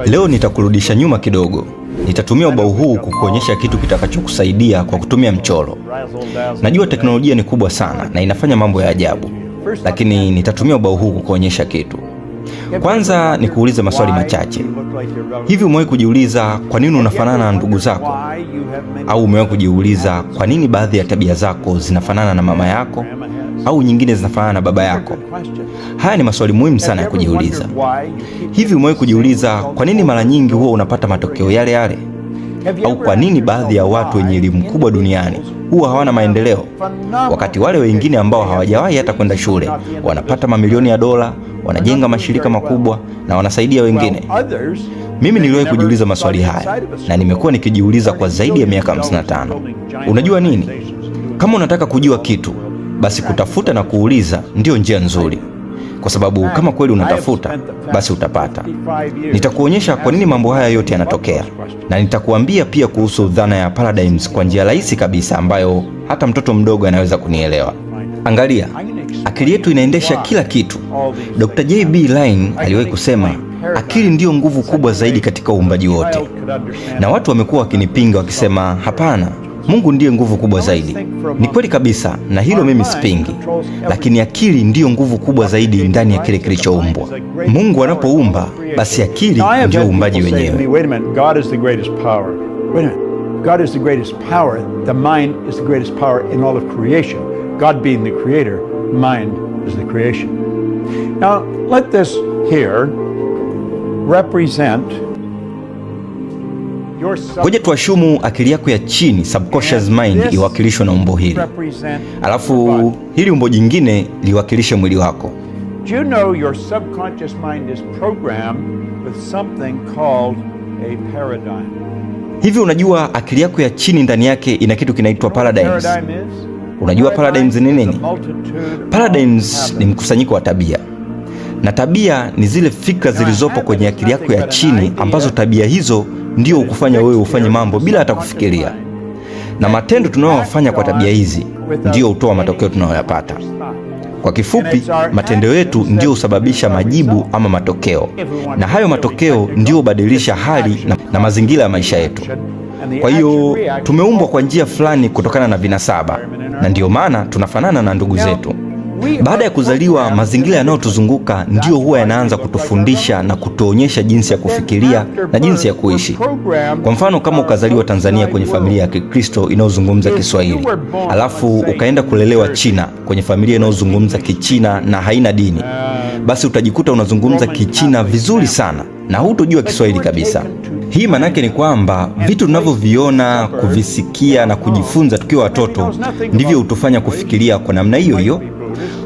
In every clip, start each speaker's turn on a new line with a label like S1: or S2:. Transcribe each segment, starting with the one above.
S1: Leo nitakurudisha nyuma kidogo. Nitatumia ubao huu kukuonyesha kitu kitakachokusaidia kwa kutumia mchoro. Najua teknolojia ni kubwa sana na inafanya mambo ya ajabu, lakini nitatumia ubao huu kukuonyesha kitu. Kwanza nikuulize maswali machache. Hivi umewahi kujiuliza kwa nini unafanana na ndugu zako? Au umewahi kujiuliza kwa nini baadhi ya tabia zako zinafanana na mama yako au nyingine zinafanana na baba yako? Haya ni maswali muhimu sana ya kujiuliza. Hivi umewahi kujiuliza kwa nini mara nyingi huwa unapata matokeo yale yale? Au kwa nini baadhi ya watu wenye elimu kubwa duniani huwa hawana maendeleo, wakati wale wengine ambao hawajawahi hata kwenda shule wanapata mamilioni ya dola, wanajenga mashirika makubwa na wanasaidia wengine? Mimi niliwahi kujiuliza maswali haya na nimekuwa nikijiuliza kwa zaidi ya miaka 55. Unajua nini? Kama unataka kujua kitu, basi kutafuta na kuuliza ndio njia nzuri. Kwa sababu kama kweli unatafuta, basi utapata. Nitakuonyesha kwa nini mambo haya yote yanatokea, na nitakuambia pia kuhusu dhana ya paradigms kwa njia rahisi kabisa ambayo hata mtoto mdogo anaweza kunielewa. Angalia, akili yetu inaendesha kila kitu. Dr. J.B. Line aliwahi kusema, akili ndiyo nguvu kubwa zaidi katika uumbaji wote. Na watu wamekuwa wakinipinga wakisema, hapana, Mungu ndiye nguvu kubwa zaidi. Ni kweli kabisa, na hilo mimi sipingi. Lakini akili ndiyo nguvu kubwa zaidi ndani ya kile kilichoumbwa. Mungu anapoumba, basi akili ndiyo uumbaji wenyewe.
S2: God is the greatest power. God is the greatest power. The mind is the greatest power in all of creation. God being the creator, mind is the creation. Now, let this here represent.
S1: Ngoja tuashumu akili yako ya chini, subconscious mind, iwakilishwe na umbo hili. Alafu hili umbo jingine liwakilishe mwili wako.
S2: Do you know your subconscious mind is programmed with something called a paradigm?
S1: Hivi unajua akili yako ya chini ndani yake ina kitu kinaitwa paradigms? Unajua paradigms ni nini? Paradigms ni mkusanyiko wa tabia. Na tabia ni zile fikra zilizopo kwenye akili yako ya chini, ambazo tabia hizo ndio ukufanya wewe ufanye mambo bila hata kufikiria. Na matendo tunayofanya kwa tabia hizi ndio hutoa matokeo tunayoyapata. Kwa kifupi, matendo yetu ndio husababisha majibu ama matokeo. Na hayo matokeo ndio hubadilisha hali na mazingira ya maisha yetu. Kwa hiyo tumeumbwa kwa njia fulani kutokana na vinasaba, na ndio maana tunafanana na ndugu zetu. Baada ya kuzaliwa, mazingira yanayotuzunguka ndio huwa yanaanza kutufundisha na kutuonyesha jinsi ya kufikiria na jinsi ya kuishi. Kwa mfano, kama ukazaliwa Tanzania kwenye familia ya Kikristo inayozungumza Kiswahili, alafu ukaenda kulelewa China kwenye familia inayozungumza Kichina na haina dini, basi utajikuta unazungumza Kichina vizuri sana na hutojua Kiswahili kabisa. Hii manake ni kwamba vitu tunavyoviona, kuvisikia na kujifunza tukiwa watoto ndivyo hutufanya kufikiria kwa namna hiyo hiyo.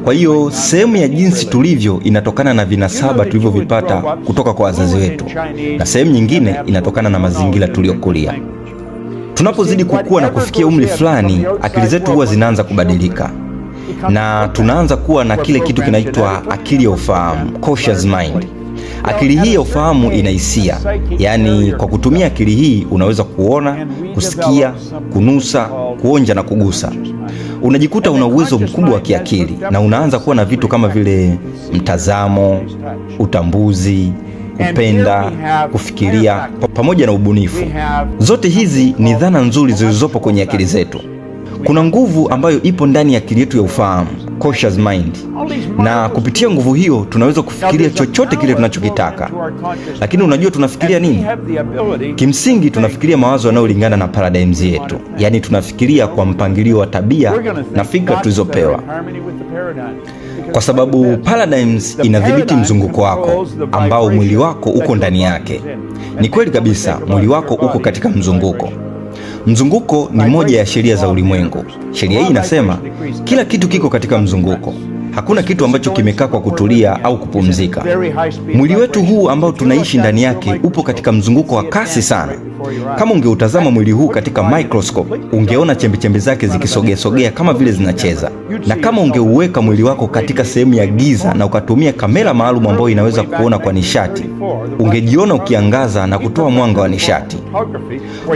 S1: Kwa hiyo sehemu ya jinsi tulivyo inatokana na vinasaba tulivyovipata kutoka kwa wazazi wetu, na sehemu nyingine inatokana na mazingira tuliyokulia. Tunapozidi kukua na kufikia umri fulani, akili zetu huwa zinaanza kubadilika, na tunaanza kuwa na kile kitu kinaitwa akili ya ufahamu, conscious mind. Akili hii ya ufahamu ina hisia, yaani kwa kutumia akili hii unaweza kuona, kusikia, kunusa, kuonja na kugusa. Unajikuta una uwezo mkubwa wa kiakili na unaanza kuwa na vitu kama vile mtazamo, utambuzi, kupenda, kufikiria, pamoja na ubunifu. Zote hizi ni dhana nzuri zilizopo kwenye akili zetu. Kuna nguvu ambayo ipo ndani ya akili yetu ya ufahamu, conscious mind. Na kupitia nguvu hiyo tunaweza kufikiria chochote kile tunachokitaka. Lakini unajua tunafikiria nini? Kimsingi tunafikiria mawazo yanayolingana na paradigms yetu. Yaani tunafikiria kwa mpangilio wa tabia na fikra tulizopewa. Kwa sababu paradigms inadhibiti mzunguko wako ambao mwili wako uko ndani yake. Ni kweli kabisa, mwili wako uko katika mzunguko. Mzunguko ni moja ya sheria za ulimwengu. Sheria hii inasema kila kitu kiko katika mzunguko. Hakuna kitu ambacho kimekaa kwa kutulia au kupumzika. Mwili wetu huu ambao tunaishi ndani yake upo katika mzunguko wa kasi sana. Kama ungeutazama mwili huu katika microscope, ungeona chembechembe zake zikisogea kama vile zinacheza. Na kama ungeuweka mwili wako katika sehemu ya giza na ukatumia kamera maalum ambayo inaweza kuona kwa nishati, ungejiona ukiangaza na kutoa mwanga wa nishati.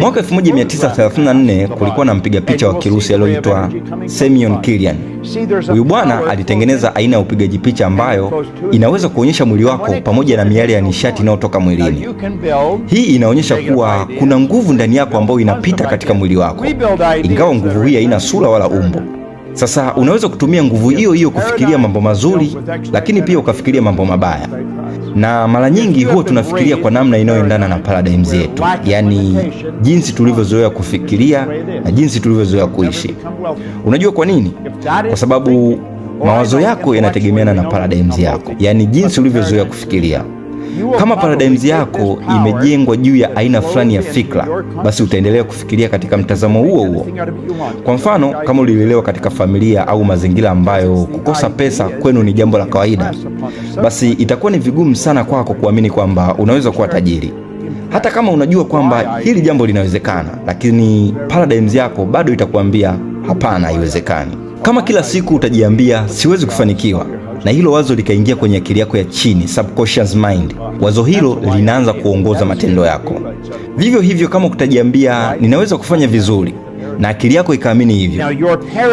S1: Mwaka 1934 kulikuwa na mpiga picha wa Kirusi aliyoitwa Semyon Kilian. Huyu bwana alitengeneza aina ya upigaji picha ambayo inaweza kuonyesha mwili wako pamoja na miale ya nishati inayotoka mwilini. Hii inaonyesha kuwa kuna nguvu ndani yako ambayo inapita katika mwili wako, ingawa nguvu hii haina sura wala umbo. Sasa unaweza kutumia nguvu hiyo kufikiria mambo mazuri, lakini pia ukafikiria mambo mabaya. Na mara nyingi huwa tunafikiria kwa namna inayoendana na paradigms yetu, yani jinsi tulivyozoea kufikiria na jinsi tulivyozoea kuishi. Unajua kwa nini? Kwa sababu mawazo yako yanategemeana na paradigms yako, yani jinsi ulivyozoea kufikiria. Kama paradigms yako imejengwa juu ya aina fulani ya fikra, basi utaendelea kufikiria katika mtazamo huo. Kwa mfano, kama ulilelewa katika familia au mazingira ambayo kukosa pesa kwenu ni jambo la kawaida, basi itakuwa ni vigumu sana kwako kuamini kwamba unaweza kuwa tajiri. Hata kama unajua kwamba hili jambo linawezekana, lakini paradigms yako bado itakuambia hapana, haiwezekani. Kama kila siku utajiambia siwezi kufanikiwa, na hilo wazo likaingia kwenye akili yako ya chini, subconscious mind, wazo hilo linaanza kuongoza matendo yako. Vivyo hivyo kama utajiambia ninaweza kufanya vizuri, na akili yako ikaamini hivyo,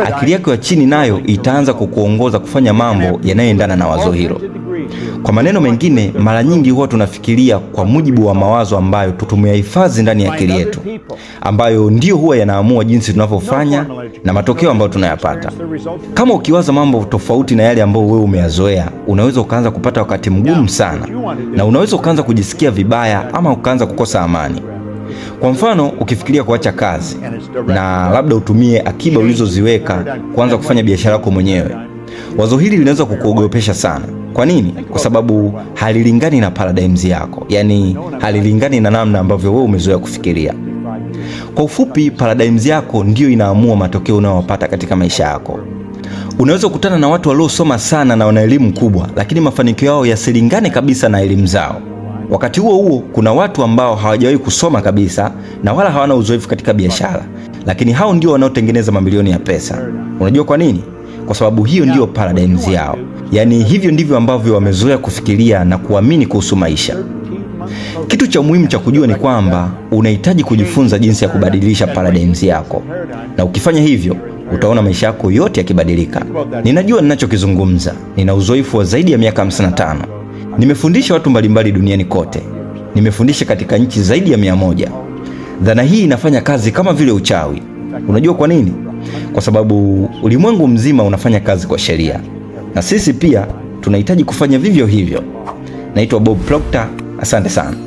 S1: akili yako ya chini nayo itaanza kukuongoza kufanya mambo yanayoendana na wazo hilo. Kwa maneno mengine, mara nyingi huwa tunafikiria kwa mujibu wa mawazo ambayo tumeyahifadhi ndani ya akili yetu, ambayo ndio huwa yanaamua jinsi tunavyofanya na matokeo ambayo tunayapata. Kama ukiwaza mambo tofauti na yale ambayo wewe umeyazoea, unaweza ukaanza kupata wakati mgumu sana, na unaweza ukaanza kujisikia vibaya ama ukaanza kukosa amani. Kwa mfano, ukifikiria kuacha kazi na labda utumie akiba ulizoziweka kuanza kufanya biashara yako mwenyewe, wazo hili linaweza kukuogopesha sana. Kwa nini? Kwa sababu halilingani na paradigms yako, yani halilingani na namna ambavyo wewe umezoea kufikiria. Kwa ufupi, paradigms yako ndio inaamua matokeo unayopata katika maisha yako. Unaweza kukutana na watu waliosoma sana na wana elimu kubwa, lakini mafanikio yao yasilingane kabisa na elimu zao. Wakati huo kuna watu ambao hawajawahi kusoma kabisa na wala hawana uzoefu katika biashara, lakini hao ndio wanaotengeneza mamilioni ya pesa. Unajua kwa nini? Kwa sababu hiyo ndio paradigms yao. Yani hivyo ndivyo ambavyo wamezoea kufikiria na kuamini kuhusu maisha. Kitu cha muhimu cha kujua ni kwamba unahitaji kujifunza jinsi ya kubadilisha paradigms yako. Na ukifanya hivyo, utaona maisha yako yote yakibadilika. Ninajua ninachokizungumza. Nina uzoefu wa zaidi ya miaka 55. Nimefundisha watu mbalimbali duniani kote. Nimefundisha katika nchi zaidi ya 100. Dhana hii inafanya kazi kama vile uchawi. Unajua kwa nini? Kwa sababu ulimwengu mzima unafanya kazi kwa sheria, na sisi pia tunahitaji kufanya vivyo hivyo. Naitwa Bob Proctor. Asante sana.